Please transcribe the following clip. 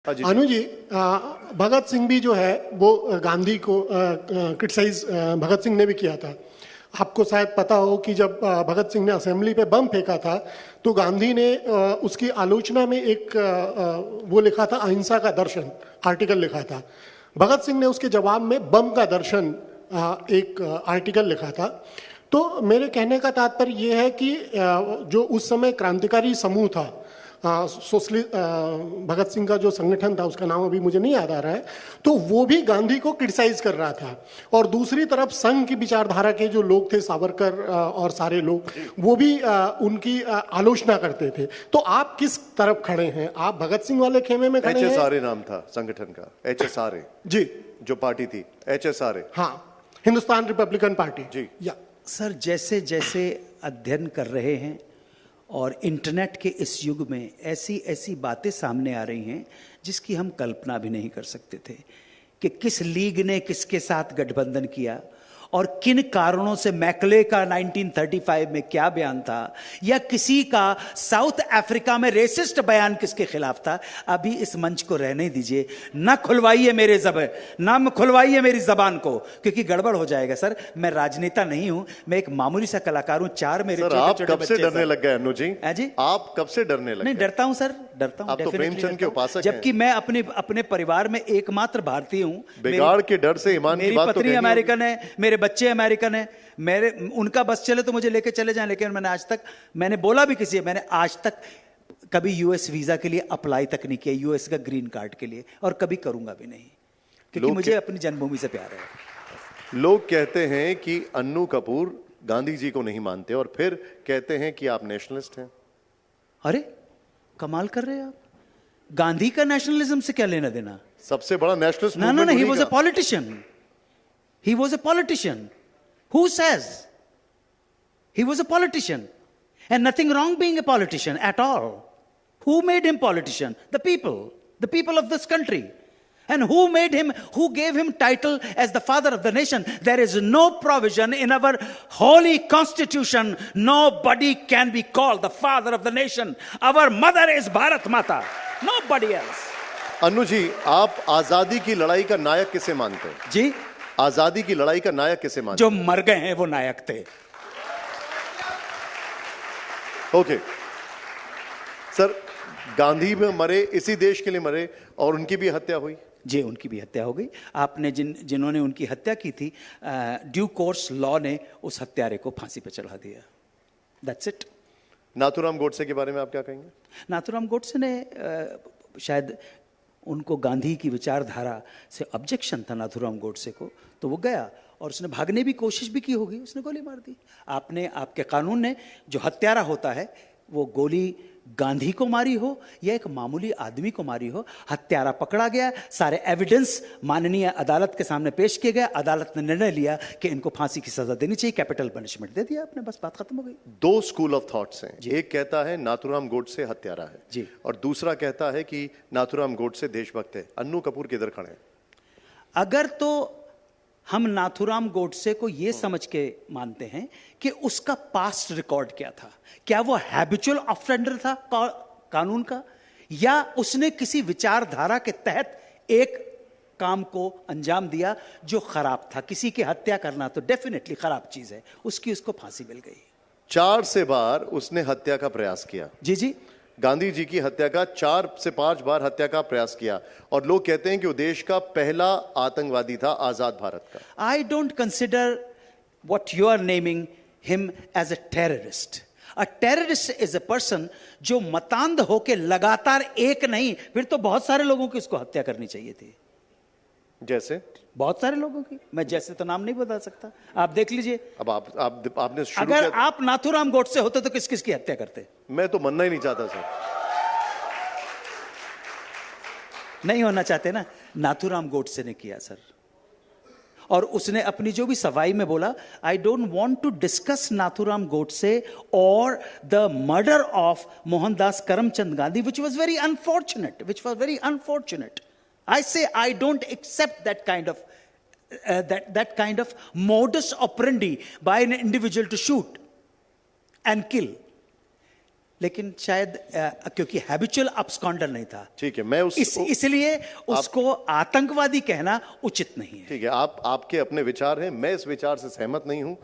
अनु जी, भगत सिंह भी जो है वो गांधी को क्रिटिसाइज भगत सिंह ने भी किया था। आपको शायद पता हो कि जब भगत सिंह ने असेंबली पे बम फेंका था तो गांधी ने उसकी आलोचना में एक वो लिखा था, अहिंसा का दर्शन आर्टिकल लिखा था। भगत सिंह ने उसके जवाब में बम का दर्शन एक आर्टिकल लिखा था। तो मेरे कहने का तात्पर्य ये है कि जो उस समय क्रांतिकारी समूह था, सोशलिस्ट भगत सिंह का जो संगठन था उसका नाम अभी मुझे नहीं याद आ रहा है, तो वो भी गांधी को क्रिटिसाइज कर रहा था। और दूसरी तरफ संघ की विचारधारा के जो लोग थे, सावरकर और सारे लोग, वो भी उनकी आलोचना करते थे। तो आप किस तरफ खड़े हैं? आप भगत सिंह वाले खेमे में खड़े हैं? HSRA नाम था संगठन का, HSRA जी, जो पार्टी थी HSRA। हाँ, हिंदुस्तान रिपब्लिकन पार्टी जी। या सर, जैसे जैसे अध्ययन कर रहे हैं और इंटरनेट के इस युग में ऐसी ऐसी बातें सामने आ रही हैं जिसकी हम कल्पना भी नहीं कर सकते थे कि किस लीग ने किसके साथ गठबंधन किया और किन कारणों से मैकले का 1935 में क्या बयान था, या किसी का साउथ अफ्रीका में रेसिस्ट बयान किसके खिलाफ था। अभी इस मंच को रहने दीजिए, ना खुलवाइए मेरी जबान को, क्योंकि गड़बड़ हो जाएगा। सर, मैं राजनेता नहीं हूं, मैं एक मामूली सा कलाकार हूं। चार मेरे सर, आप कब से डरने लग गए अनु जी? जी, आप कब से डरने लगे? नहीं डरता हूं सर, डरता हूं। आप तो प्रेमचंद के उपासक हैं। जबकि मैं अपने परिवार में एकमात्र भारतीय हूं। बिगाड़ के डर से ईमान की बात तो पत्नी अमेरिकन है, मेरे बच्चे अमेरिकन है। उनका बस चले तो मुझे लेके चले जाएं, लेकिन मैंने बोला भी मैंने आज तक कभी यूएस वीजा के लिए अप्लाई तक नहीं किया, यूएस का ग्रीन कार्ड के लिए, और कभी करूंगा भी नहीं, क्योंकि मुझे अपनी जन्मभूमि से प्यार है। लोग कहते हैं कि अन्नू कपूर गांधी जी को नहीं मानते और फिर कहते हैं कि आप नेशनलिस्ट हैं। अरे कमाल कर रहे हैं आप। गांधी का नेशनलिज्म से क्या लेना देना? सबसे बड़ा nationalist No, he was a politician. He was a politician. Who says? He was a politician. And nothing wrong being a politician at all. Who made him politician? The people of this country. And who gave him title as the father of the nation? There is no provision in our holy constitution. Nobody can be called the father of the nation. Our mother is Bharat Mata. Nobody else. Annu ji, आप आजादी की लड़ाई का नायक किसे मानते हैं? जी, आजादी की लड़ाई का नायक किसे मानते जो मर गए हैं वो नायक थे। ओके सर, गांधी में मरे, इसी देश के लिए मरे और उनकी भी हत्या हुई। जी, उनकी भी हत्या हो गई। आपने जिन्होंने उनकी हत्या की थी, ड्यू कोर्स लॉ ने उस हत्यारे को फांसी पे चढ़ा दिया। That's it. नाथूराम गोडसे के बारे में आप क्या कहेंगे? नाथूराम गोडसे ने शायद उनको गांधी की विचारधारा से ऑब्जेक्शन था नाथूराम गोडसे को, तो वो गया और उसने भागने की कोशिश भी की होगी, उसने गोली मार दी। आपके कानून ने, जो हत्यारा होता है, वो गोली गांधी को मारी हो या एक मामूली आदमी को मारी हो, हत्यारा पकड़ा गया, सारे एविडेंस माननीय अदालत के सामने पेश किए गए, अदालत ने निर्णय लिया कि इनको फांसी की सजा देनी चाहिए, कैपिटल पनिशमेंट दे दिया आपने, बस बात खत्म हो गई। दो स्कूल ऑफ थॉट्स हैं, एक कहता है नाथूराम गोडसे हत्यारा है जी, और दूसरा कहता है कि नाथूराम गोडसे देशभक्त है। अन्नू कपूर किधर खड़े हैं? अगर तो हम नाथूराम गोडसे को यह समझ के मानते हैं कि उसका पास्ट रिकॉर्ड क्या था, क्या वो हैबिचुअल ऑफेंडर था कानून का, या उसने किसी विचारधारा के तहत एक काम को अंजाम दिया जो खराब था। किसी की हत्या करना तो डेफिनेटली खराब चीज है, उसको फांसी मिल गई। 4 से बार उसने हत्या का प्रयास किया। जी जी, गांधी जी की हत्या का 4 से 5 बार हत्या का प्रयास किया और लोग कहते हैं कि वो देश का पहला आतंकवादी था आजाद भारत का। I don't consider what you are naming him as a terrorist. A terrorist is a person जो मतांध होके लगातार एक नहीं, फिर तो बहुत सारे लोगों की उसको हत्या करनी चाहिए थी। जैसे बहुत सारे लोगों की, मैं जैसे तो नाम नहीं बता सकता, आप देख लीजिए। अब आपने शुरू अगर किया, आप नाथूराम गोडसे होते तो किस किस की हत्या करते? मैं तो मनना ही नहीं चाहता सर। नहीं होना चाहते ना, नाथूराम गोडसे ने किया सर। और उसने अपनी जो भी सफाई में बोला, I don't want to discuss Nathuram Godse और the murder of Mohandas Karamchand Gandhi, which was very unfortunate. I say I don't accept that kind of modus operandi by an individual to shoot and kill. लेकिन शायद क्योंकि हैबिचुअल अब्सकॉन्डर नहीं था, ठीक है, मैं इसलिए उसको आतंकवादी कहना उचित नहीं है। ठीक है, आपके अपने विचार हैं, मैं इस विचार से सहमत नहीं हूं।